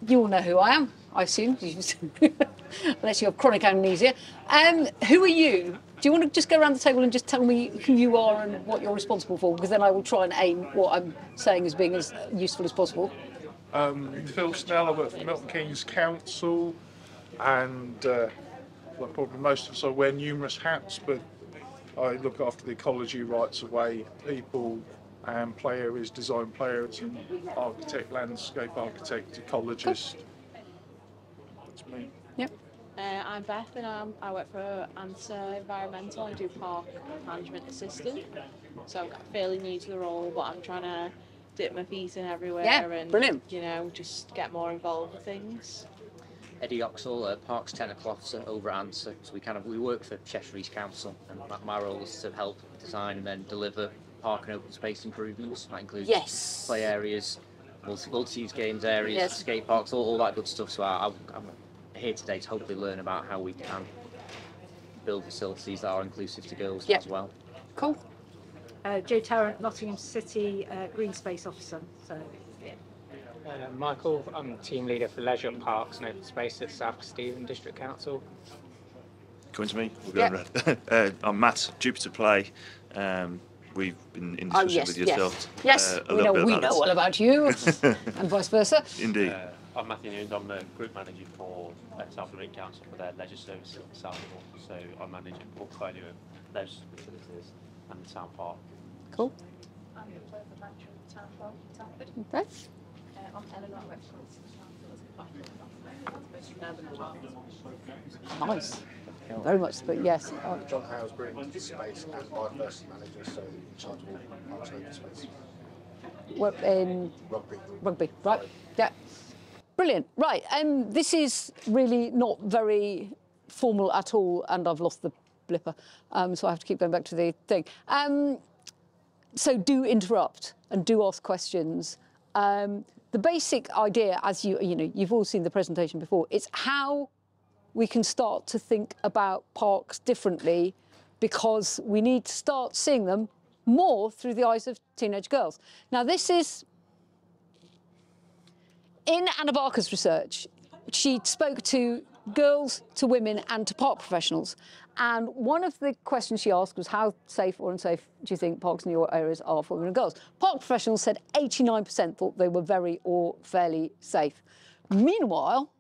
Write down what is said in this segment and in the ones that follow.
You all know who I am, I assume, unless you have chronic amnesia. Who are you? Do you want to just go around the table and just tell me who you are and what you're responsible for? Because then I will try and aim what I'm saying as being as useful as possible. Phil Snell, I work for Milton Keynes Council, and like probably most of us, I wear numerous hats, but I look after the ecology rights of way people and play areas, design play areas, and architect, landscape architect, ecologist. That's me. Yep. I'm Beth, and I work for Answer Environmental. I do park management assistant, so I'm fairly new to the role, but I'm trying to dip my feet in everywhere and brilliant. You know, just get more involved with things. Eddie Oxall, Parks Technical Officer over at Answer. So we work for Cheshire East Council, and my role is to help design and then deliver park and open space improvements. That includes play areas, multi-use games areas, skate parks, all that good stuff. So I'm here today to hopefully learn about how we can build facilities that are inclusive to girls as well. Cool. Jo Tarrant, Nottingham City Green Space Officer. So, Michael, I'm team leader for leisure parks and open space at South Stephen District Council. Coming to me, we'll go in red. I'm Matt, Jupiter Play. We've been in discussion with yourself. Yes, we know all about you, and vice versa. Indeed. I'm Matthew Newland. I'm the group manager for South Lorraine Council for their leisure services in Southall. So I manage a portfolio of leisure facilities and the town park. Cool. I'm the further manager of the town park in Telford. Okay. I'm Eleanor Webster. Nice. Very much, but yes. John Howes, Green Space and Biodiversity Manager, so in charge of all parks and open space. What, in rugby, right? Yeah. Brilliant. Right. This is really not very formal at all, and I've lost the blipper, so I have to keep going back to the thing. So do interrupt and do ask questions. The basic idea, as you've all seen the presentation before, it's how we can start to think about parks differently, because we need to start seeing them more through the eyes of teenage girls. Now, this is in Anna Barker's research. She spoke to girls, to women, and to park professionals. And one of the questions she asked was, how safe or unsafe do you think parks in your areas are for women and girls? Park professionals said 89% thought they were very or fairly safe. Meanwhile,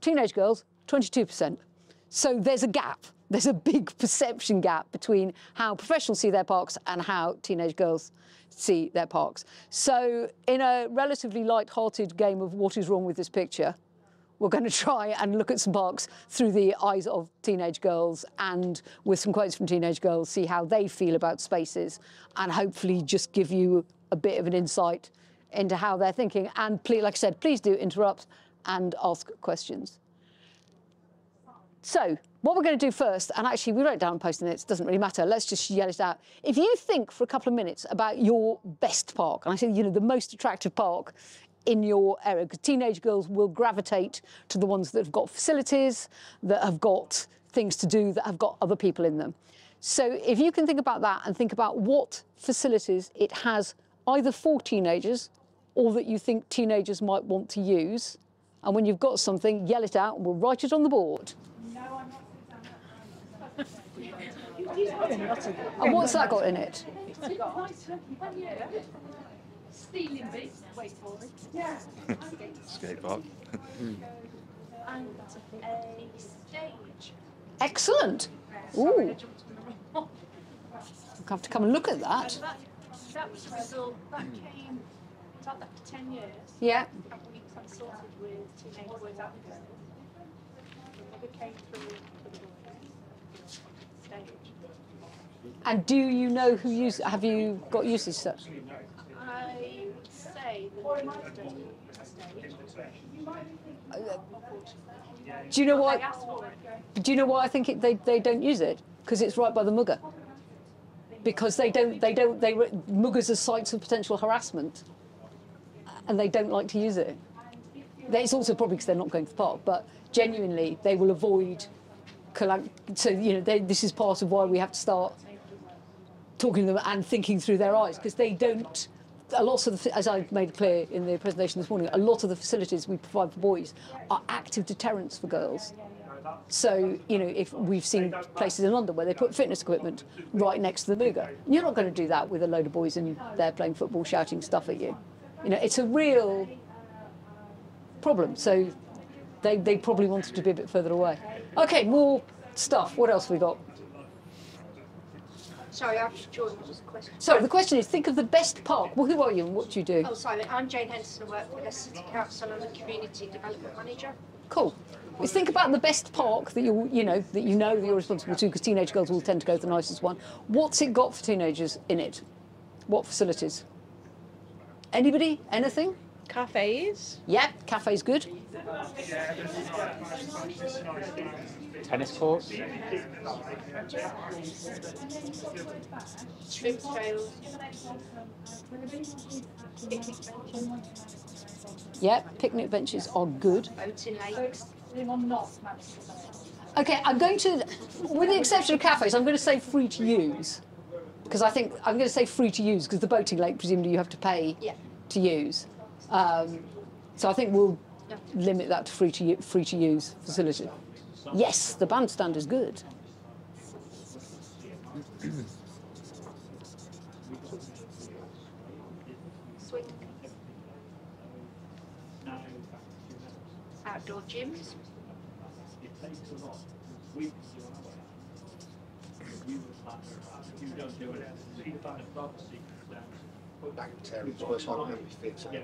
teenage girls, 22%. So there's a gap. There's a big perception gap between how professionals see their parks and how teenage girls see their parks. So in a relatively light-hearted game of what is wrong with this picture, we're going to try and look at some parks through the eyes of teenage girls, and with some quotes from teenage girls, see how they feel about spaces, and hopefully just give you a bit of an insight into how they're thinking. And please, like I said, please do interrupt and ask questions. So what we're going to do first, and actually we wrote it down on Post-it notes, it doesn't really matter, let's just yell it out. If you think for a couple of minutes about your best park, and I say, the most attractive park in your area, because teenage girls will gravitate to the ones that have got facilities, that have got things to do, that have got other people in them. So if you can think about that and think about what facilities it has either for teenagers or that you think teenagers might want to use, and when you've got something, yell it out and we'll write it on the board. No, I'm not Susannah. And what's that got in it? Stealing bits. Wait for it. Yeah. Skate park. And a stage. Excellent. Ooh. I'll have to come and look at that. That was the result. That came, it's had that for 10 years. Yeah. And we consulted with teenage boys advocacy. It never came through for the stage. And do you know who used, have you got usage such? I would say that it was a stage. Do you know why? They asked for it. Do you know why I think they don't use it? Because it's right by the mugger. Because muggers are sites of potential harassment, and they don't like to use it. It's also probably because they're not going to the park, but genuinely they will avoid. So this is part of why we have to start talking to them and thinking through their eyes, because they don't a lot of as I made clear in the presentation this morning, a lot of the facilities we provide for boys are active deterrents for girls. So, you know, if we've seen places in London where they put fitness equipment right next to the Mooga, you're not going to do that with a load of boys in there playing football, shouting stuff at you. You know, it's a real problem. So they probably wanted to be a bit further away. Okay, more stuff. What else have we got? Sorry, I've just joined. What was the question? So the question is, think of the best park. Well, who are you and what do you do? Oh, sorry, I'm Jane Henderson. I work for the City Council. I'm the Community Development Manager. Cool. Is think about the best park that you know that you're responsible to, because teenage girls will tend to go to the nicest one. What's it got for teenagers in it? What facilities? Anybody? Anything? Cafes. Yep, cafe's good. Tennis courts. Swim trails. Yep, picnic benches are good. Boating lakes. Okay, I'm going to, with the exception of cafes, I'm going to say free to use. Because I think, I'm going to say free to use, because the boating lake, presumably you have to pay to use. So I think we'll limit that to free to use facility. Yes, the bandstand is good. Swing. Outdoor gyms.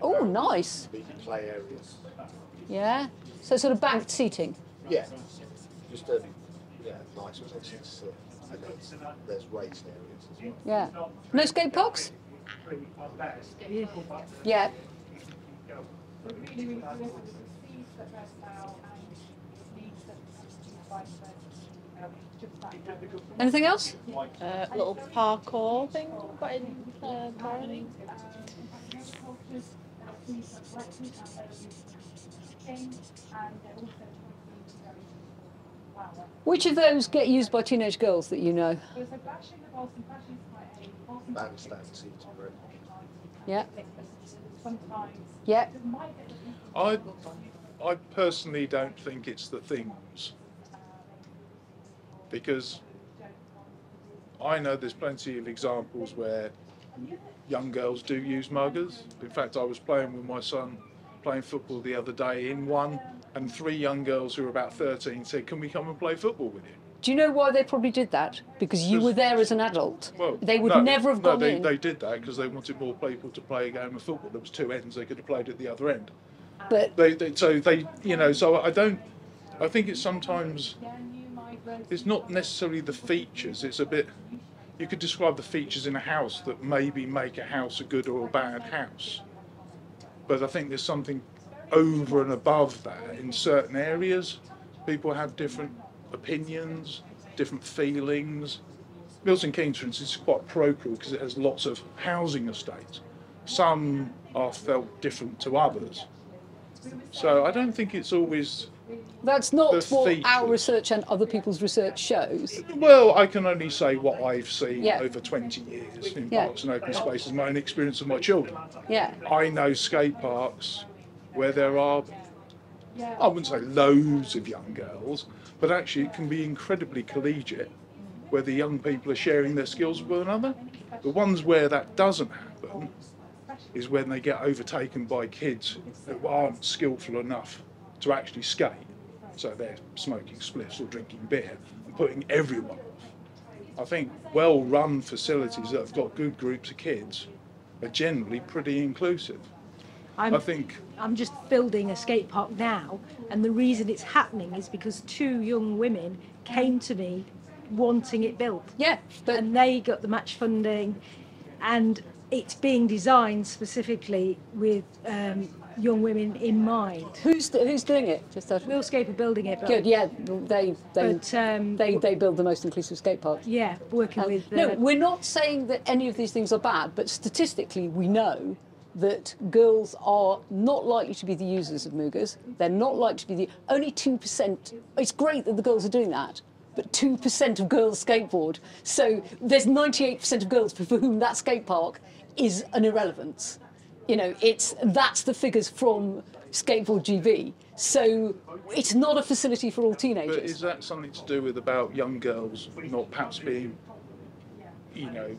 Oh, nice. Play areas. Yeah. So sort of banked seating. Yeah. Just nice places. And there's raised areas as well. Yeah. No skate parks? Yeah. Anything else? Little parkour thing we've got in Barony. Which of those get used by teenage girls that you know? Bandstand seems great. Yeah. Yeah. I personally don't think it's the things, because I know there's plenty of examples where young girls do use muggers. In fact, I was playing with my son, playing football the other day in one, and 3 young girls who were about 13 said, "Can we come and play football with you?" Do you know why they probably did that? Because you were there as an adult. Well, they would never have gone in. They did that because they wanted more people to play a game of football. There was 2 ends; they could have played at the other end. But so I think it's sometimes, it's not necessarily the features. It's a bit, you could describe the features in a house that maybe make a house a good or a bad house. But I think there's something over and above that in certain areas. People have different opinions, different feelings. Milton Keynes, for instance, is quite parochial because it has lots of housing estates. Some are felt different to others. So I don't think it's always. That's not the what features. our research and other people's research shows. Well, I can only say what I've seen Yeah. over 20 years in Yeah. parks and open spaces, my own experience of my children. Yeah. I know skate parks where there are, I wouldn't say loads of young girls, but actually it can be incredibly collegiate, where the young people are sharing their skills with one another. The ones where that doesn't happen is when they get overtaken by kids who aren't skillful enough to actually skate. So they're smoking spliffs or drinking beer and putting everyone off. I think well-run facilities that have got good groups of kids are generally pretty inclusive. I'm just building a skate park now, and the reason it's happening is because 2 young women came to me wanting it built. Yeah. And they got the match funding, and it's being designed specifically with young women in mind. Who's doing it? Just Wheelscape are building it. But good. Yeah. They build the most inclusive skate parks. Yeah, working with. No, we're not saying that any of these things are bad, but statistically we know that girls are not likely to be the users of Moogers. They're not likely to be only 2%. It's great that the girls are doing that, but 2% of girls skateboard. So there's 98% of girls for whom that skate park is an irrelevance. You know, that's the figures from Skateboard GB. So it's not a facility for all teenagers. But is that something to do with about young girls not perhaps being, you know,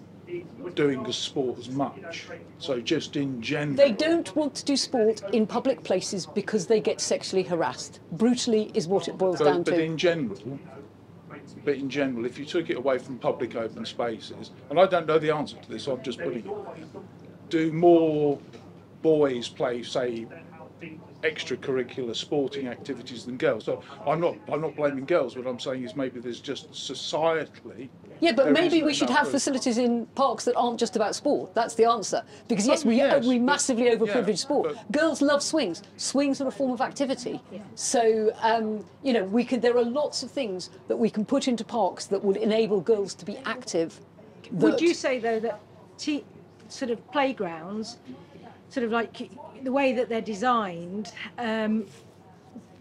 doing the sport as much? So just in general, they don't want to do sport in public places because they get sexually harassed. Brutally is what it boils down to. But in general, if you took it away from public open spaces, and I don't know the answer to this, I'm just putting it there, do more boys play, say, extracurricular sporting activities than girls? So I'm not blaming girls. What I'm saying is maybe there's just societally. Yeah, but maybe we should have facilities in parks that aren't just about sport. That's the answer. Because yes, we massively overprivilege sport. Girls love swings. Swings are a form of activity. Yeah. So you know, there are lots of things that we can put into parks that would enable girls to be active. Would you say though that sort of playgrounds, sort of like the way that they're designed,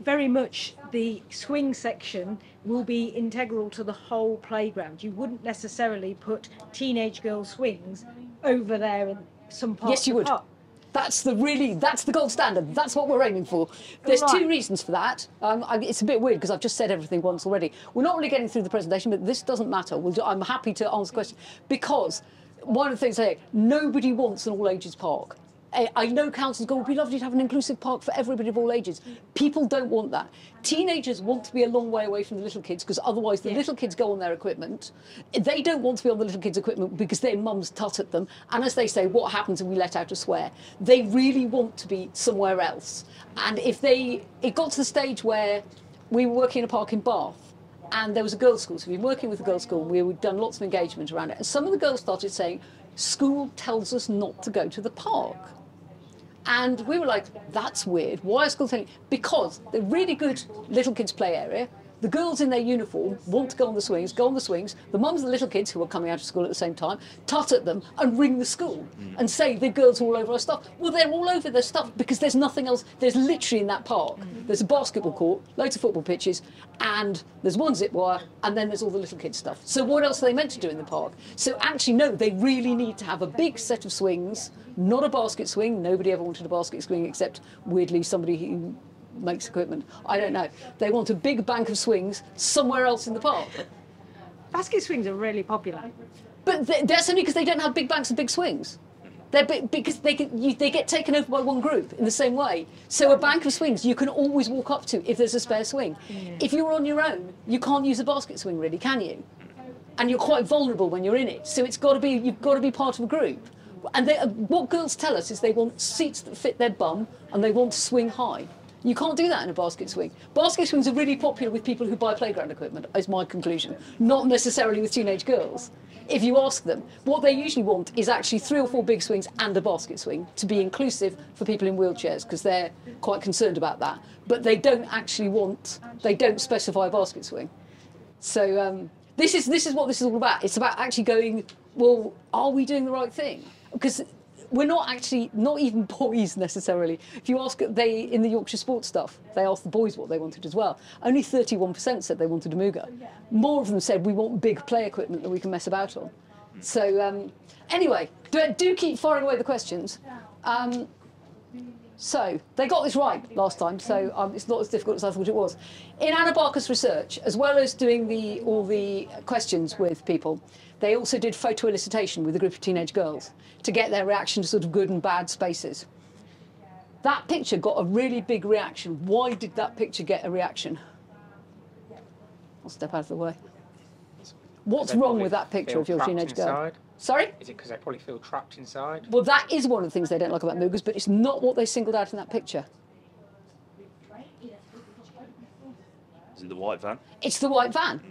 very much the swing section will be integral to the whole playground? You wouldn't necessarily put teenage girl swings over there in some parts. Yes, you would. That's the gold standard. That's what we're aiming for. There's two reasons for that. It's a bit weird because I've just said everything once already. We're not really getting through the presentation, but this doesn't matter. I'm happy to answer questions because one of the things I say, nobody wants an all ages park. I know councils go, it would be lovely to have an inclusive park for everybody of all ages. People don't want that. Teenagers want to be a long way away from the little kids because otherwise the little kids go on their equipment. They don't want to be on the little kids' equipment because their mums tut at them. And as they say, what happens if we let out a swear? They really want to be somewhere else. And it got to the stage where we were working in a park in Bath and there was a girls' school. So we've been working with a girls' school and we've done lots of engagement around it. And some of the girls started saying, school tells us not to go to the park. And we were like, that's weird. Why are schools telling? Because they're really good little kids' play area. The girls in their uniform want to go on the swings. The mums of the little kids who are coming out of school at the same time tut at them and ring the school and say the girls are all over our stuff. Well, they're all over their stuff because there's nothing else. There's literally in that park, there's a basketball court, loads of football pitches, and there's one zip wire, and then there's all the little kids' stuff. So what else are they meant to do in the park? So actually, no, they really need to have a big set of swings, not a basket swing. Nobody ever wanted a basket swing except, weirdly, somebody who makes equipment. I don't know. They want a big bank of swings somewhere else in the park. Basket swings are really popular. But that's only because they don't have big banks of big swings. They're because they get taken over by one group in the same way. So a bank of swings you can always walk up to if there's a spare swing. Yeah. If you're on your own, you can't use a basket swing really, can you? And you're quite vulnerable when you're in it. So you've got to be part of a group. And what girls tell us is they want seats that fit their bum and they want to swing high. You can't do that in a basket swing. Basket swings are really popular with people who buy playground equipment, is my conclusion, not necessarily with teenage girls. If you ask them, what they usually want is actually 3 or 4 big swings and a basket swing to be inclusive for people in wheelchairs, because they're quite concerned about that. But they don't specify a basket swing. So this is what this is all about. It's about actually going, well, are we doing the right thing? Because we're not even boys necessarily. If you ask in the Yorkshire sports stuff, they asked the boys what they wanted as well. Only 31% said they wanted a Mooga. More of them said we want big play equipment that we can mess about on. So anyway, do keep firing away the questions. So they got this right last time, so it's not as difficult as I thought it was. In Anna Barker's research, as well as doing all the questions with people, they also did photo elicitation with a group of teenage girls to get their reaction to sort of good and bad spaces. That picture got a really big reaction. Why did that picture get a reaction? I'll step out of the way. What's wrong with that picture if you're a teenage girl? Inside? Sorry? Is it because they probably feel trapped inside? Well, that is one of the things they don't like about Moogas, but it's not what they singled out in that picture. Is it the white van? It's the white van.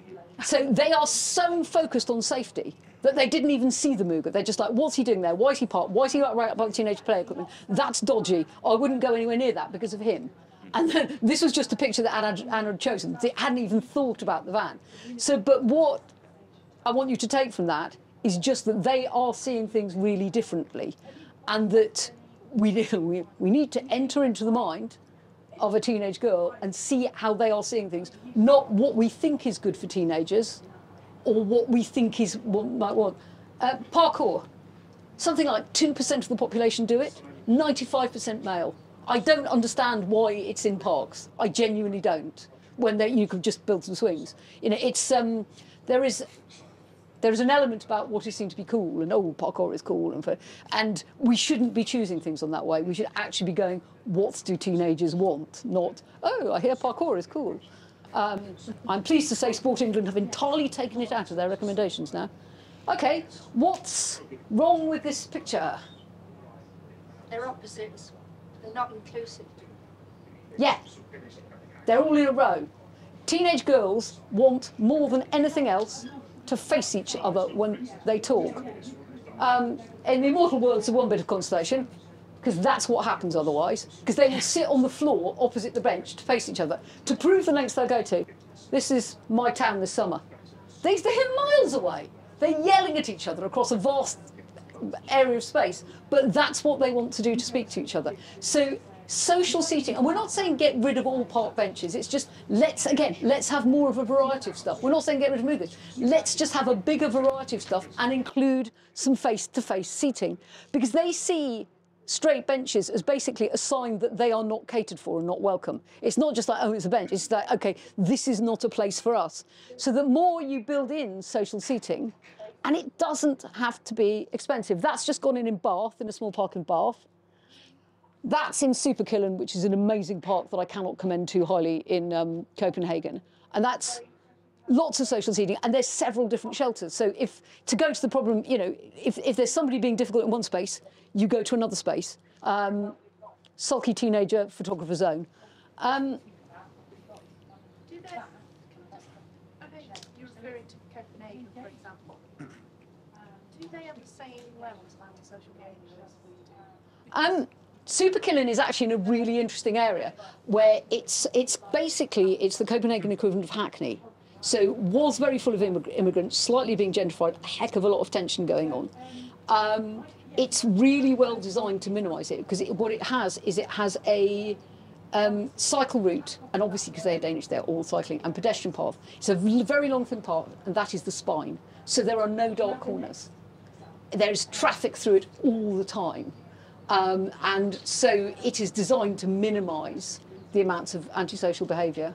So they are so focused on safety that they didn't even see the Mooga. They're just like, what's he doing there? Why is he parked? Why is he right up by the teenage play equipment? That's dodgy. I wouldn't go anywhere near that because of him. And then this was just a picture that Anna had chosen. They hadn't even thought about the van. So, but what I want you to take from that is just that they are seeing things really differently, and that we need to enter into the mind of a teenage girl and see how they are seeing things, not what we think is good for teenagers or what we think is what might want. Parkour. Something like 2% of the population do it, 95% male. I don't understand why it's in parks. I genuinely don't. When you could just build some swings. You know, it's there is an element about what is seen to be cool, and parkour is cool, and we shouldn't be choosing things on that way. We should actually be going, what do teenagers want? Not, I hear parkour is cool. I'm pleased to say Sport England have entirely taken it out of their recommendations now. Okay, what's wrong with this picture? They're opposites. They're not inclusive. Yeah, they're all in a row. Teenage girls want more than anything else to face each other when they talk. In the immortal worlds of one bit of constellation, because that's what happens otherwise, because they will sit on the floor opposite the bench to face each other to prove the lengths they'll go to. This is my town this summer. They're miles away. They're yelling at each other across a vast area of space, but that's what they want to do to speak to each other. So social seating, and we're not saying get rid of all park benches, it's just let's have more of a variety of stuff. We're not saying get rid of movement. Let's just have a bigger variety of stuff and include some face-to-face seating, because they see straight benches as basically a sign that they are not catered for and not welcome. It's not just like, oh, it's a bench. It's like, okay, this is not a place for us. So the more you build in social seating, and it doesn't have to be expensive. That's just gone in Bath, in a small park in Bath. That's in Superkillen, which is an amazing park that I cannot commend too highly in Copenhagen. And that's lots of social seating, and there's several different shelters. So to go to the problem, you know, if there's somebody being difficult in one space, you go to another space. Sulky teenager, photographer zone. Do they, you're referring to Copenhagen, for example. Do they have the same levels of antisocial behaviour as we do? Superkillen is actually in a really interesting area where it's the Copenhagen equivalent of Hackney. So was very full of immigrants, slightly being gentrified, a heck of a lot of tension going on. It's really well designed to minimise it, because what it has is a cycle route, and obviously because they're Danish, they're all cycling, and pedestrian path. It's a very long thin path, and that is the spine. So there are no dark corners. There's traffic through it all the time. And so it is designed to minimise the amounts of antisocial behaviour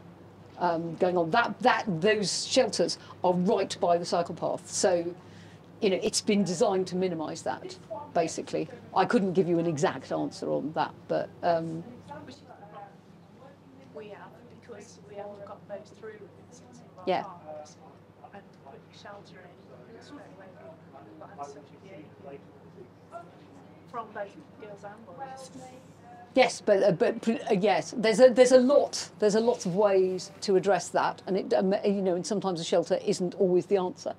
going on. Those shelters are right by the cycle path. So, you know, it's been designed to minimise that, basically. I couldn't give you an exact answer on that, but... We have, because we haven't got those through in some of Yeah. our parks, and put shelter in straight away. We've got antisocial behaviour from both girls and boys. Yes, but yes, there's a lot of ways to address that, and it you know, and sometimes a shelter isn't always the answer,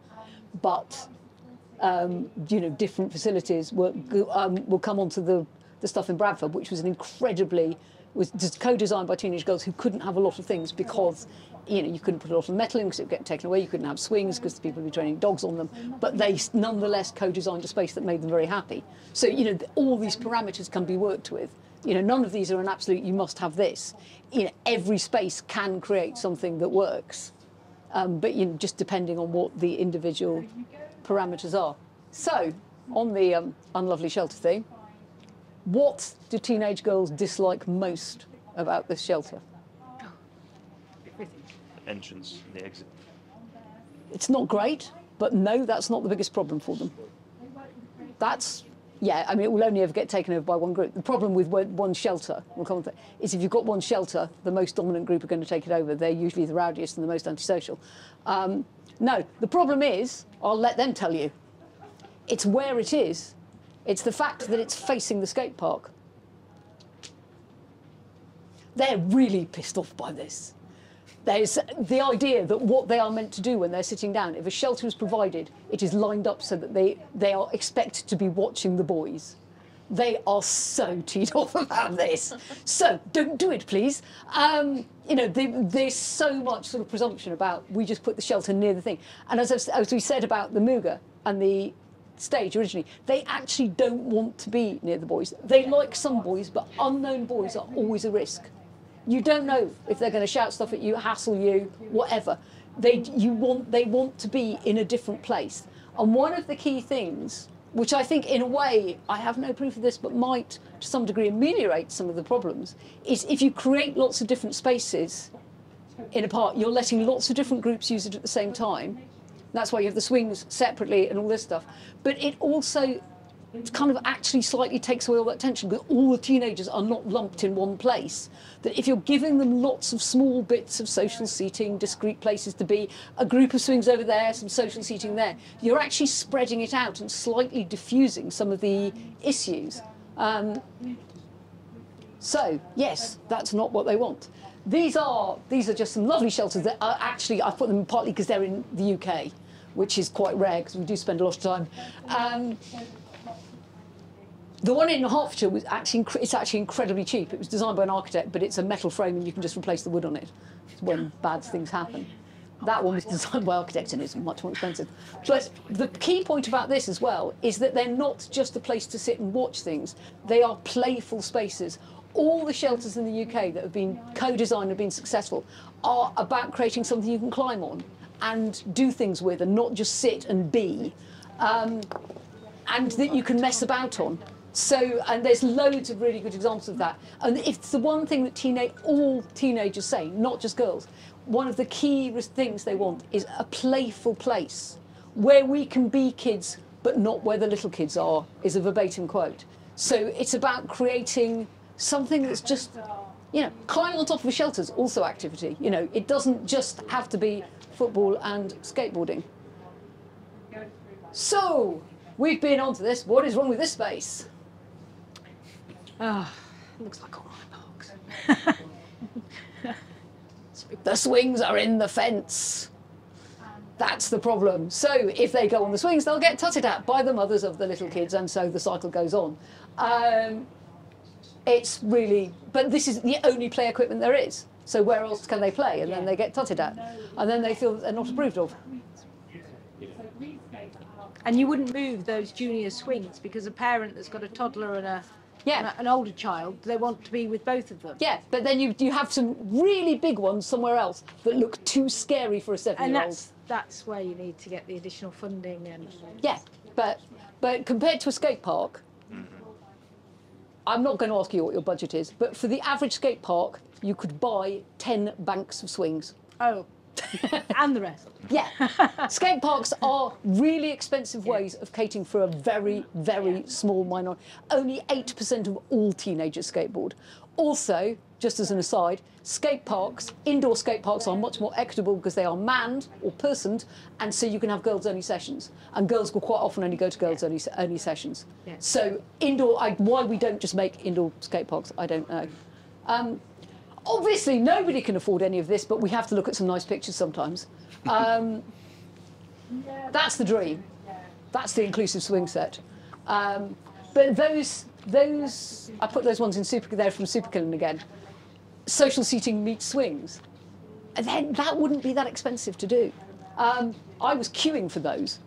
but you know, different facilities will come onto the stuff in Bradford, which was was co-designed by teenage girls who couldn't have a lot of things because, you know, you couldn't put a lot of metal in because it would get taken away. You couldn't have swings because the people would be training dogs on them. But they nonetheless co-designed a space that made them very happy. So, you know, all these parameters can be worked with. You know, none of these are an absolute, you must have this. You know, every space can create something that works. But, you know, just depending on what the individual parameters are. So, on the unlovely shelter thing, what do teenage girls dislike most about this shelter? The entrance and the exit. It's not great, but no, that's not the biggest problem for them. Yeah, I mean, it will only ever get taken over by one group. The problem with one shelter, is if you've got one shelter, the most dominant group are going to take it over. They're usually the rowdiest and the most antisocial. No, the problem is, I'll let them tell you, it's where it is. It's the fact that it's facing the skate park. They're really pissed off by this. There's the idea that what they are meant to do when they're sitting down, if a shelter is provided, it is lined up so that they are expected to be watching the boys. They are so teed off about this. So don't do it, please. You know, there's so much sort of presumption about we just put the shelter near the thing. And as we said about the Muga and the stage originally, they actually don't want to be near the boys. They like some boys, but unknown boys are always a risk. You don't know if they're going to shout stuff at you, hassle you, whatever. They want to be in a different place. And one of the key things which I think in a way, I have no proof of this, but might to some degree ameliorate some of the problems, is if you create lots of different spaces in a park, you're letting lots of different groups use it at the same time. That's why you have the swings separately and all this stuff. But it also kind of actually slightly takes away all that tension, because all the teenagers are not lumped in one place. That if you're giving them lots of small bits of social seating, discrete places to be, a group of swings over there, some social seating there, you're actually spreading it out and slightly diffusing some of the issues. So, yes, that's not what they want. These are just some lovely shelters that are actually, I put them partly because they're in the UK, which is quite rare because we do spend a lot of time. The one in Hertfordshire was it's actually incredibly cheap. It was designed by an architect, but it's a metal frame and you can just replace the wood on it when bad things happen. That one was designed by architects and is much more expensive. But the key point about this as well is that they're not just a place to sit and watch things. They are playful spaces. All the shelters in the UK that have been co-designed and been successful are about creating something you can climb on and do things with and not just sit and be, and that you can mess about on. So, and there's loads of really good examples of that. And it's the one thing that all teenagers say, not just girls, one of the key things they want is a playful place where we can be kids, but not where the little kids are, is a verbatim quote. So it's about creating something that's just, climbing on top of a shelter is also activity. It doesn't just have to be football and skateboarding. So, we've been onto this. What is wrong with this space? Looks like all my parks. The swings are in the fence. That's the problem. So if they go on the swings, they'll get tutted at by the mothers of the little kids, and so the cycle goes on. It's really, but this is the only play equipment there is. So where else can they play? And then they get tutted at, and then they feel that they're not approved of. And you wouldn't move those junior swings because a parent that's got a toddler and an older child, they want to be with both of them. Yeah, but then you have some really big ones somewhere else that look too scary for a 7-year-old. And that's where you need to get the additional funding and. Yeah, but compared to a skate park, I'm not going to ask you what your budget is, but for the average skate park, you could buy 10 banks of swings. Oh. And the rest. Yeah. Skate parks are really expensive ways of catering for a very, very small minority. Only 8% of all teenagers skateboard. Also, just as an aside, indoor skate parks are much more equitable because they are manned or personed, and so you can have girls-only sessions. And girls will quite often only go to girls-only sessions. Yeah. So why we don't just make indoor skate parks, I don't know. Obviously, nobody can afford any of this, but we have to look at some nice pictures sometimes. That's the dream. That's the inclusive swing set. But those, I put those ones in there from Superkillen again. Social seating meets swings. And then that wouldn't be that expensive to do. I was queuing for those,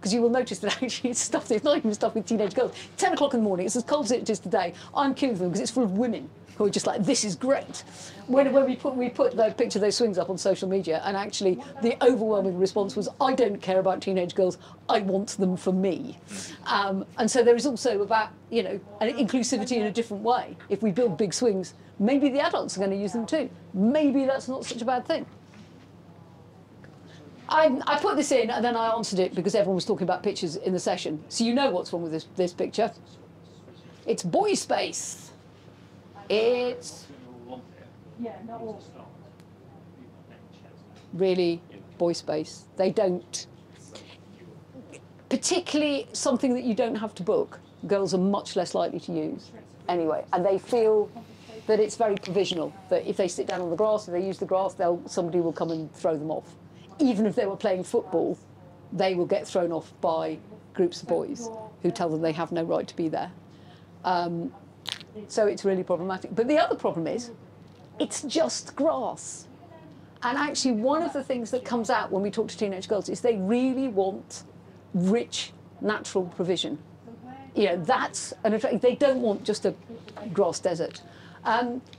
because you will notice that actually it's not even stuff with teenage girls. 10 o'clock in the morning, it's as cold as it is today. I'm queuing for them because it's full of women who are just like, this is great. When we put the picture of those swings up on social media, and actually the overwhelming response was, I don't care about teenage girls, I want them for me. And so there is also about, an inclusivity in a different way. If we build big swings, maybe the adults are going to use them too. Maybe that's not such a bad thing. I put this in and then I answered it because everyone was talking about pictures in the session. So you know what's wrong with this picture. It's boy space. It's really boy space. They don't, particularly something that you don't have to book, girls are much less likely to use anyway. And they feel that it's very provisional, that if they sit down on the grass, if they use the grass, somebody will come and throw them off. Even if they were playing football, they will get thrown off by groups of boys who tell them they have no right to be there. So it's really problematic. But the other problem is, it's just grass. And actually, one of the things that comes out when we talk to teenage girls is they really want rich, natural provision. That's an attraction. They don't want just a grass desert.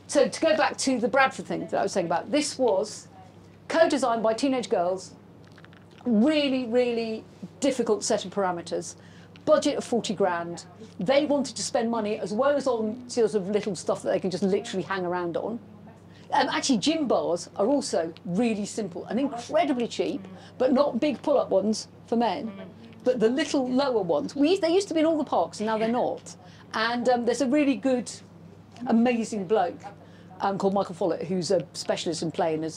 So to go back to the Bradford thing that I was saying about, this was co-designed by teenage girls, really, really difficult set of parameters. budget of 40 grand. They wanted to spend money as well as on sort of little stuff that they can just literally hang around on. Actually, gym bars are also really simple and incredibly cheap, but not big pull-up ones for men, but the little lower ones. They used to be in all the parks, and now they're not. And there's a really good, amazing bloke called Michael Follett, who's a specialist in playing,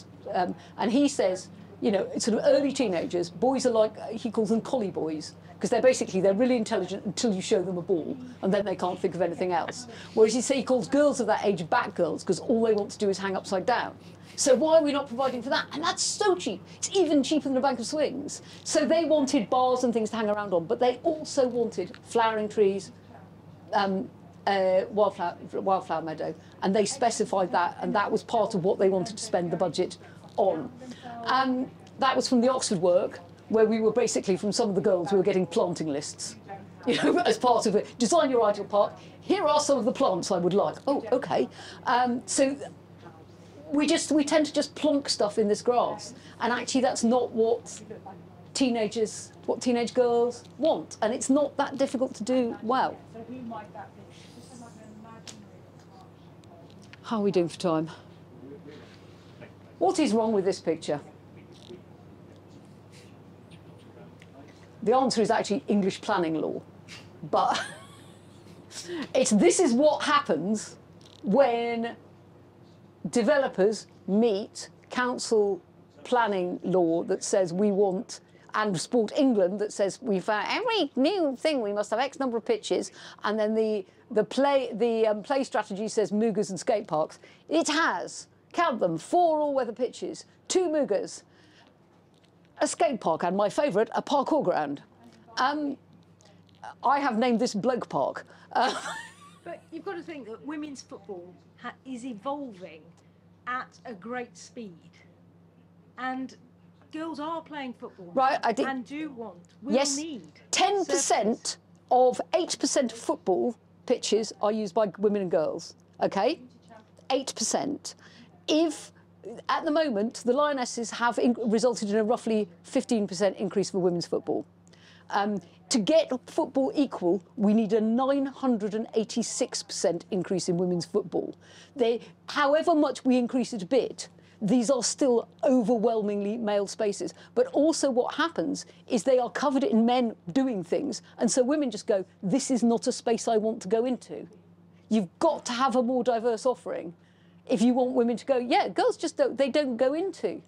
and he says, you know, sort of early teenagers, boys are like, he calls them collie boys, because they're really intelligent until you show them a ball, and then they can't think of anything else. Whereas he calls girls of that age bat girls, because all they want to do is hang upside down. So why are we not providing for that? And that's so cheap. It's even cheaper than a bank of swings. So they wanted bars and things to hang around on, but they also wanted flowering trees, wildflower meadow, and they specified that, and that was part of what they wanted to spend the budget on. That was from the Oxford work, where we were basically, from some of the girls, we were getting planting lists, you know, as part of it. Design your ideal park. Here are some of the plants I would like. Oh, okay. So we tend to just plonk stuff in this grass, and actually that's not what teenage girls want, and it's not that difficult to do well. How are we doing for time? What is wrong with this picture? The answer is actually English planning law, but this is what happens when developers meet council planning law that says we want, and Sport England that says we found every new thing we must have X number of pitches, and then the play strategy says Moogers and skate parks. It has, count them, 4 all-weather pitches, 2 Moogers, a skate park, and my favourite, a parkour ground. I have named this Bloke Park. But you've got to think that women's football is evolving at a great speed, and girls are playing football, right? And will yes, need 10% of 8% of football pitches are used by women and girls. Okay, 8%. If at the moment, the Lionesses have resulted in a roughly 15% increase for women's football. To get football equal, we need a 986% increase in women's football. However much we increase it a bit, these are still overwhelmingly male spaces. But also what happens is they are covered in men doing things, and so women just go, this is not a space I want to go into. You've got to have a more diverse offering if you want women to go, yeah, girls just don't go into.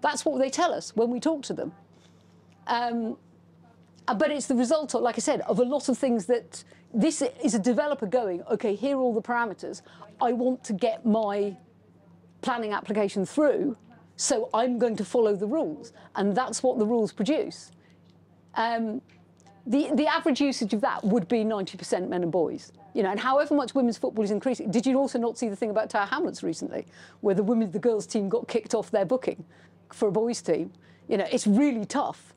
That's what they tell us when we talk to them. But it's the result of, like I said, of a lot of things that this is a developer going, okay, here are all the parameters. I want to get my planning application through, so I'm going to follow the rules. And that's what the rules produce. The average usage of that would be 90% men and boys. You know, and however much women's football is increasing. Did you also not see the thing about Tower Hamlets recently, where the girls' team got kicked off their booking for a boys' team? You know, it's really tough.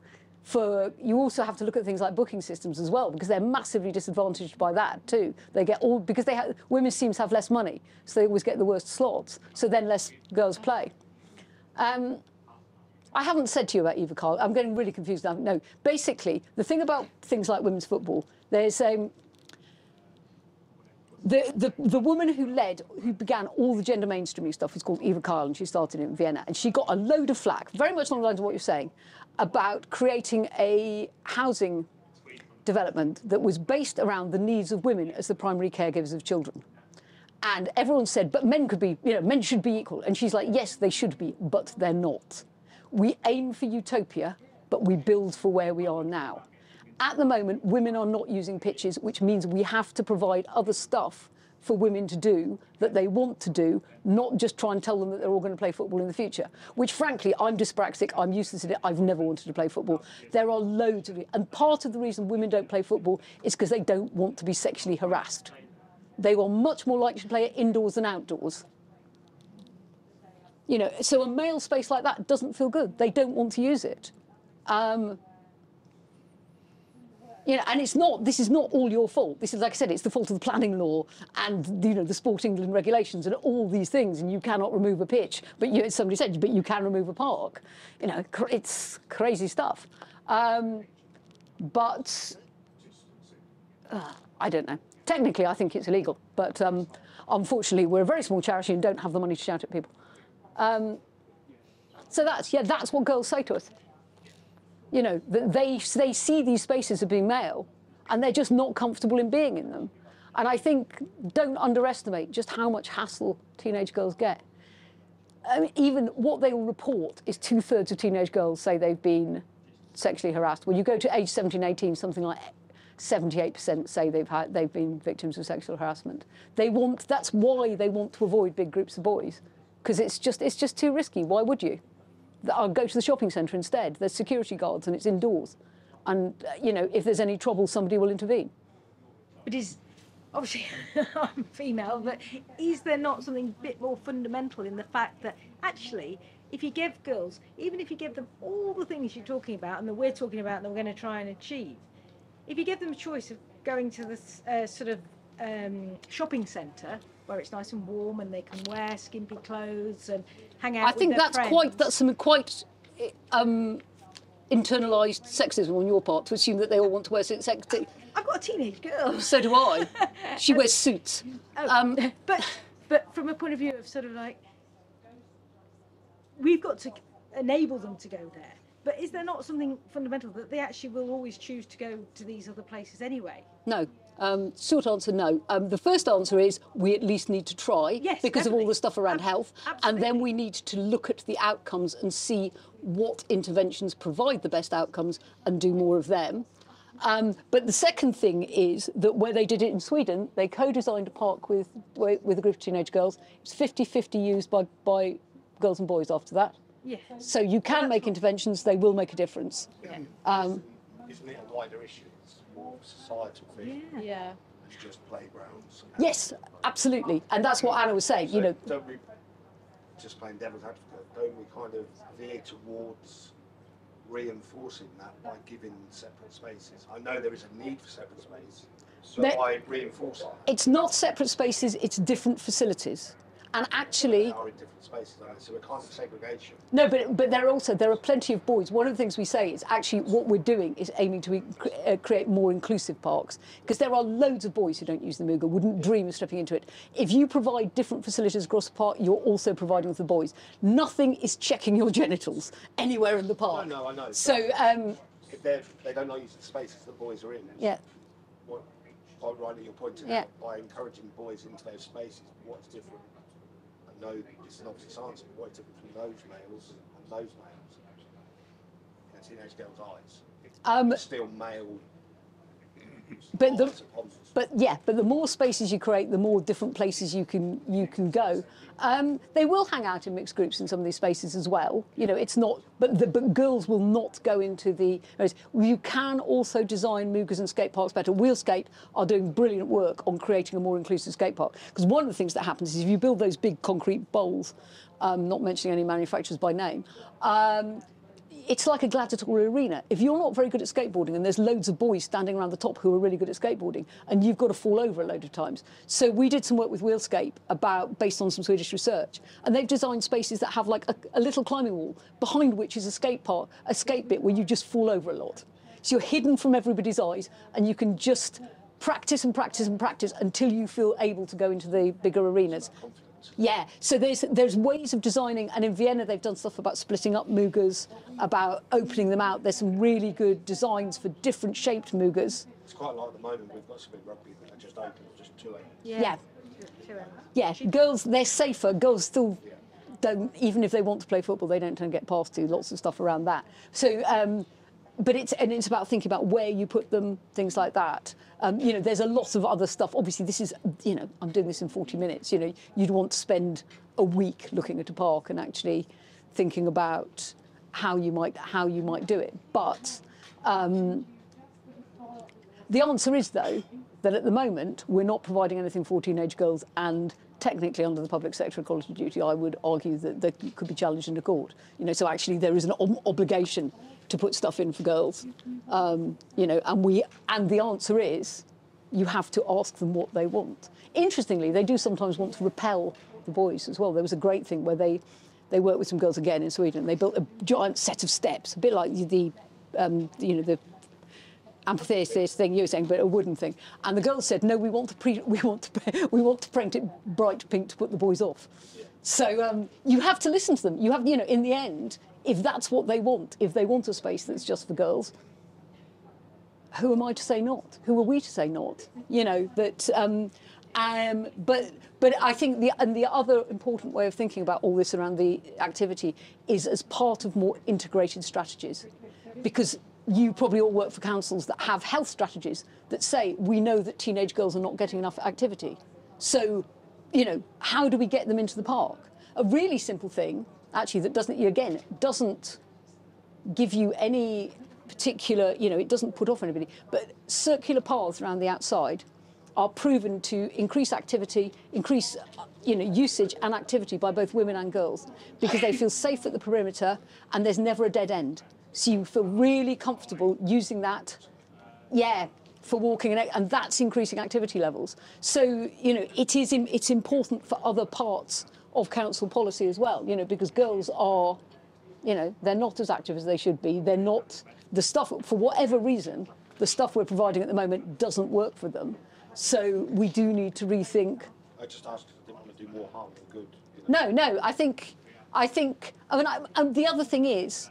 You also have to look at things like booking systems as well, because they're massively disadvantaged by that too. They get because women's teams have less money, so they always get the worst slots. So then less girls play. I haven't said to you about Eva Carl. I'm getting really confused now. No, basically, the thing about things like women's football, there's the woman who began all the gender mainstreaming stuff is called Eva Kyle, and she started in Vienna, and she got a load of flack, very much along the lines of what you're saying, about creating a housing development that was based around the needs of women as the primary caregivers of children. And everyone said, but men could be, you know, men should be equal. And she's like, yes, they should be, but they're not. We aim for utopia, but we build for where we are now. At the moment, women are not using pitches, which means we have to provide other stuff for women to do that they want to do, not just try and tell them that they're all going to play football in the future, which frankly, I'm dyspraxic, I'm useless at it, I've never wanted to play football. There are loads of it. And part of the reason women don't play football is because they don't want to be sexually harassed. They are much more likely to play it indoors than outdoors. You know, so a male space like that doesn't feel good. They don't want to use it. You know, and this is not all your fault. This is, like I said, it's the fault of the planning law and, you know, the Sport England regulations and all these things, and you cannot remove a pitch. But somebody said, but you can remove a park. You know, it's crazy stuff. But I don't know. Technically, I think it's illegal, but unfortunately, we're a very small charity and don't have the money to shout at people. So that's what girls say to us. You know, they see these spaces as being male, and they're just not comfortable in being in them. And I think don't underestimate just how much hassle teenage girls get. I mean, even what they will report is 2/3 of teenage girls say they've been sexually harassed. When you go to age 17, 18, something like 78% say they've been victims of sexual harassment. That's why they want to avoid big groups of boys, because it's just too risky. Why would you? I'll go to the shopping centre instead. There's security guards and it's indoors, and you know, if there's any trouble, somebody will intervene. But obviously I'm female, but is there not something a bit more fundamental in the fact that actually, if you give girls, even if you give them all the things you're talking about and that we're talking about and that we're going to try and achieve, if you give them a choice of going to this shopping centre where it's nice and warm and they can wear skimpy clothes and hang out I think with their friends. that's some quite internalised sexism on your part to assume that they all want to wear sexy. I've got a teenage girl. So do I. She wears suits. But from a point of view of sort of like, we've got to enable them to go there. But is there not something fundamental that they actually will always choose to go to these other places anyway? No. Short answer, no. The first answer is we at least need to try, because of all the stuff around health. Absolutely. And then we need to look at the outcomes and see what interventions provide the best outcomes and do more of them. But the second thing is that where they did it in Sweden, they co-designed a park with a group of teenage girls. It was 50-50 used by girls and boys after that. Yeah. So you can make interventions, they will make a difference. Yeah. Isn't it a wider issue? It's more societal thing. Yeah. It's just playgrounds. Yes, absolutely. And that's what Anna was saying, so you know. Don't we, just playing devil's advocate, don't we kind of veer towards reinforcing that by giving separate spaces? I know there is a need for separate space, but by reinforcing that. It's not separate spaces, it's different facilities. And actually, they are in different spaces, aren't they? So we're kind of segregation. No, but there are plenty of boys. One of the things we say is actually what we're doing is aiming to create more inclusive parks, because there are loads of boys who don't use the Mooga, wouldn't dream of stepping into it. If you provide different facilities across the park, you're also providing for the boys. Nothing is checking your genitals anywhere in the park. No, I know. So if they don't use the spaces the boys are in, yeah. By rightly you're pointing out, by encouraging boys into those spaces, what's different? I know it's an obvious answer, but what's different from those males and those males in a teenage girl's eyes? Still male. But the more spaces you create, the more different places you can go. They will hang out in mixed groups in some of these spaces as well. You know, it's not, but girls will not go into the. You can also design Moogas and skate parks better. Wheelskate are doing brilliant work on creating a more inclusive skate park, because one of the things that happens is if you build those big concrete bowls, not mentioning any manufacturers by name. It's like a gladiatorial arena. If you're not very good at skateboarding and there's loads of boys standing around the top who are really good at skateboarding, and you've got to fall over a load of times. So we did some work with Wheelscape based on some Swedish research, and they've designed spaces that have like a little climbing wall behind which is a skate bit where you just fall over a lot. So you're hidden from everybody's eyes, and you can just practice and practice and practice until you feel able to go into the bigger arenas. Yeah, so there's ways of designing, and in Vienna they've done stuff about splitting up Moogas, about opening them out. There's some really good designs for different shaped Moogas. It's quite like at the moment we've got some in rugby that are just open, just 2 ends. Yeah. Yeah, girls, they're safer. Girls still don't, even if they want to play football, they don't tend to get past to lots of stuff around that. So, but it's about thinking about where you put them, things like that. You know, there's a lot of other stuff. Obviously, this is, you know, I'm doing this in 40 minutes. You know, you'd want to spend a week looking at a park and actually thinking about how you might do it. But the answer is, though, that at the moment we're not providing anything for teenage girls, and technically under the public sector equality duty, I would argue that they could be challenged in a court. You know, so actually there is an obligation to put stuff in for girls. You know, and the answer is you have to ask them what they want. Interestingly, they do sometimes want to repel the boys as well. There was a great thing where they worked with some girls again in Sweden. They built a giant set of steps, a bit like the amphitheatre thing you were saying, but a wooden thing. And the girls said, no, we want to paint it bright pink to put the boys off. So you have to listen to them. You have, in the end, if that's what they want, if they want a space that's just for girls, who am I to say not? Who are we to say not? But I think the other important way of thinking about all this around the activity is as part of more integrated strategies, because you probably all work for councils that have health strategies that say, we know that teenage girls are not getting enough activity. So, how do we get them into the park? A really simple thing, actually, that doesn't give you any particular, it doesn't put off anybody, but circular paths around the outside are proven to increase activity, increase usage and activity by both women and girls, because they feel safe at the perimeter and there's never a dead end. So you feel really comfortable using that, for walking, and that's increasing activity levels. So, it's important for other parts of council policy as well, because girls are, they're not as active as they should be. They're not, the stuff, for whatever reason, the stuff we're providing at the moment doesn't work for them. So we do need to rethink. I just asked if I didn't want to do more harm than good. No, I think, and the other thing is,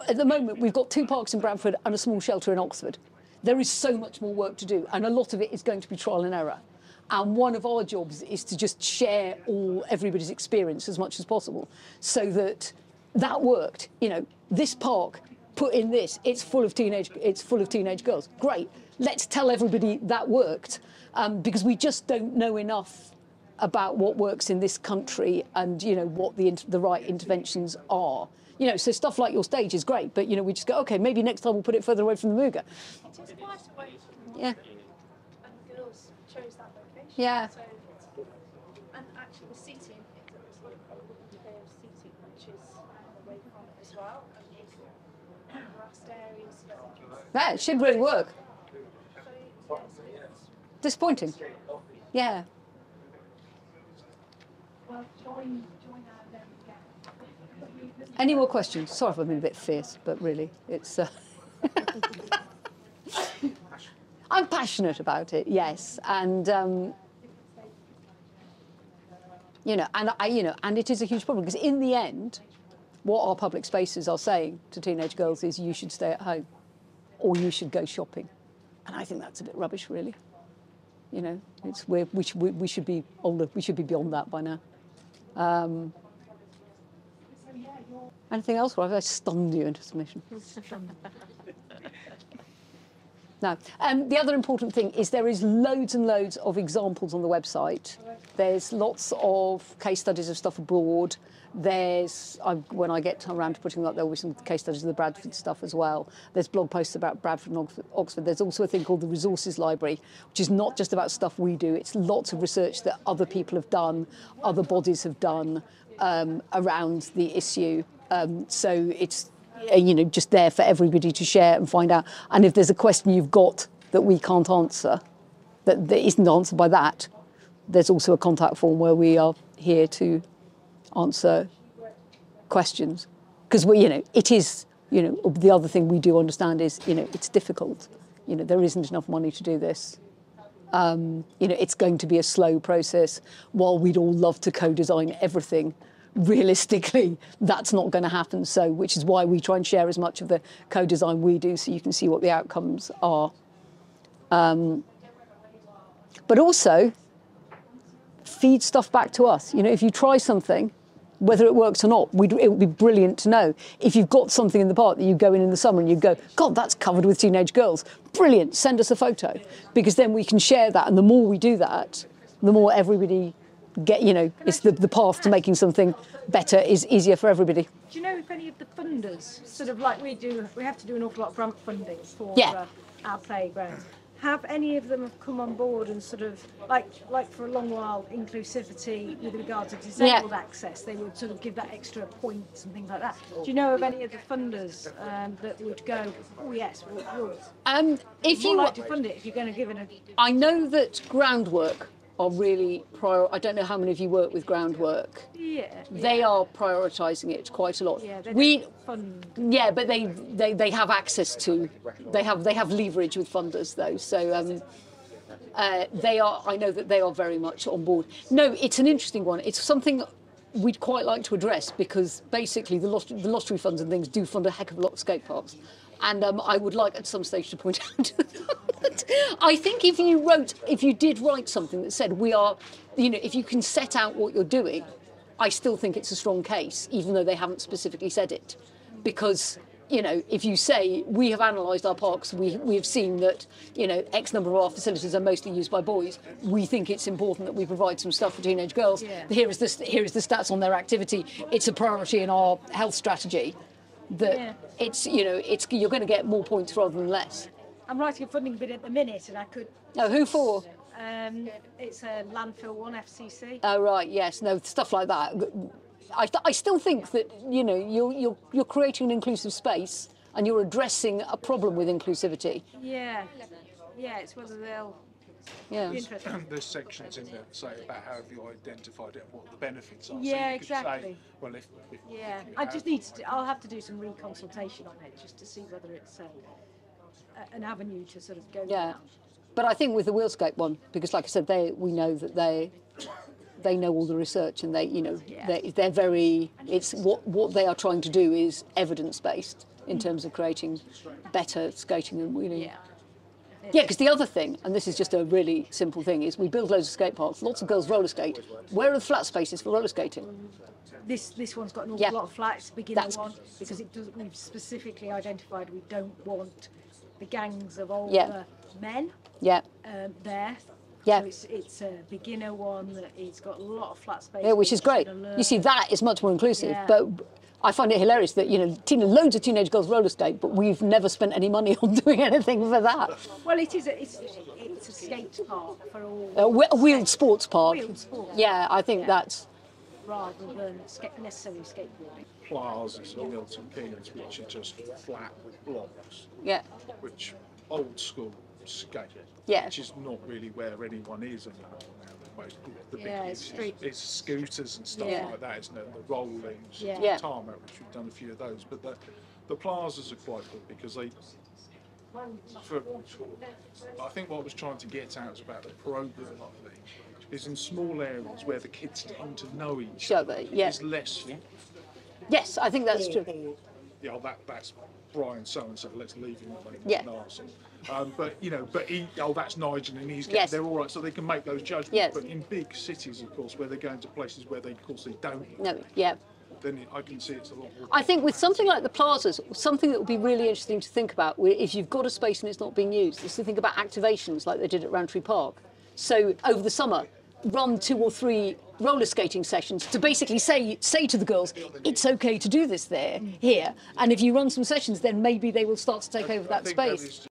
at the moment we've got 2 parks in Bradford and a small shelter in Oxford. There is so much more work to do, and a lot of it is going to be trial and error. And one of our jobs is to just share everybody's experience as much as possible, so that worked. This park put in this. It's full of teenage girls. Great. Let's tell everybody that worked, because we just don't know enough about what works in this country and what the right interventions are. So stuff like your stage is great, but we just go, okay, maybe next time we'll put it further away from the Muga. It is quite away from Yeah. And the girls chose that location. Yeah. So, and actually the seating, there's like a little bit of seating which is away from it as well. And grassed areas. That should really work. So, Disappointing. Yeah. well, join our again. Any more questions? Sorry if I've been a bit fierce, but really, it's. I'm passionate about it, yes, and and it is a huge problem, because in the end, what our public spaces are saying to teenage girls is, you should stay at home, or you should go shopping, and I think that's a bit rubbish, really. We should be older. We should be beyond that by now. Anything else, or have I stunned you into submission? No. The other important thing is there is loads and loads of examples on the website. There's lots of case studies of stuff abroad. When I get around to putting them up, there will be some case studies of the Bradford stuff as well. There's blog posts about Bradford and Oxford. There's also a thing called the Resources Library, which is not just about stuff we do. It's lots of research that other people have done, other bodies have done around the issue. So it's just there for everybody to share and find out. And if there's a question you've got that we can't answer, that isn't answered by that, there's also a contact form where we are here to answer questions. Because it is, the other thing we do understand is, it's difficult. There isn't enough money to do this. It's going to be a slow process. While we'd all love to co-design everything, realistically, that's not going to happen. So, which is why we try and share as much of the co-design we do, so you can see what the outcomes are. But also, feed stuff back to us. If you try something, whether it works or not, it would be brilliant to know. If you've got something in the park that you go in the summer and you go, God, that's covered with teenage girls. Brilliant, send us a photo. Because then we can share that, and the more we do that, the more everybody it's the path to making something better is easier for everybody. Do you know if any of the funders, sort of like we have to do an awful lot of grant funding for our playgrounds. Have any of them have come on board and sort of, like for a long while, inclusivity with regard to disabled access, they would sort of give that extra points and things like that. Do you know of any of the funders that would go, oh yes, we'll if you like to fund it if you're going to give it a... I know that Groundwork are really I don't know how many of you work with groundwork. Yeah. They are prioritising it quite a lot. Yeah, fund. Yeah, but they have access to, they have leverage with funders though. So they are. I know that they are very much on board. No, it's an interesting one. It's something we'd quite like to address because basically the lottery funds and things do fund a heck of a lot of skate parks. And I would like at some stage to point out that I think if you did write something that said we are, if you can set out what you're doing, I still think it's a strong case, even though they haven't specifically said it. Because, if you say we have analysed our parks, we have seen that, X number of our facilities are mostly used by boys, we think it's important that we provide some stuff for teenage girls. Yeah. Here is the stats on their activity. It's a priority in our health strategy. That it's you're going to get more points rather than less. I'm writing a funding bid at the minute, and I could. Oh, who for? It's a landfill 1 FCC. Oh right, yes, no stuff like that. I still think that you're creating an inclusive space and you're addressing a problem with inclusivity. Yeah, it's whether they'll. Yeah. There's sections in there that say about how have you identified it and what the benefits are. Yeah, so exactly. Say, well, if I just need to. I'll have to do some reconsultation on it just to see whether it's an avenue to sort of go down. But I think with the wheelscape one, because like I said, we know that they know all the research and they're very. It's what they are trying to do is evidence based in terms of creating better skating and wheeling. Yeah, because the other thing, and this is just a really simple thing, is we build loads of skate parks. Lots of girls roller skate. Where are the flat spaces for roller skating? This one's got an awful lot of flats, beginner one, because we've specifically identified we don't want the gangs of older men there. Yeah. So it's a beginner one that it's got a lot of flat space. Yeah, which is great. You see, that is much more inclusive. But I find it hilarious that loads of teenage girls roller skate, but we've never spent any money on doing anything for that. Well, it's a skate park for all. A wheeled sports park. Wheeled sports. Yeah, I think that's. Rather than necessarily skateboarding. Plazas or Milton Keynes, which are just flat with blocks. Yeah. Which old school skate. Yeah. Which is not really where anyone is anymore now. The big it's scooters and stuff like that, isn't it? The rollings, tarmac, which we've done a few of those. But the plazas are quite good because I think what I was trying to get at was about the programme, I think, is in small areas where the kids tend to know each other. There's less. Yes, I think that's true. Yeah, that's Brian so and so. Let's leave him alone. Yeah. But that's Nigel and he's getting they're all right, so they can make those judgments. Yes. But in big cities, of course, where they're going to places where they don't. No. Yeah. Then I can see it's a lot more. I think with something like the plazas, something that would be really interesting to think about, if you've got a space and it's not being used, is to think about activations like they did at Rowntree Park. So over the summer, run 2 or 3 roller skating sessions to basically say to the girls, it's okay to do this here. And if you run some sessions, then maybe they will start to take over that space.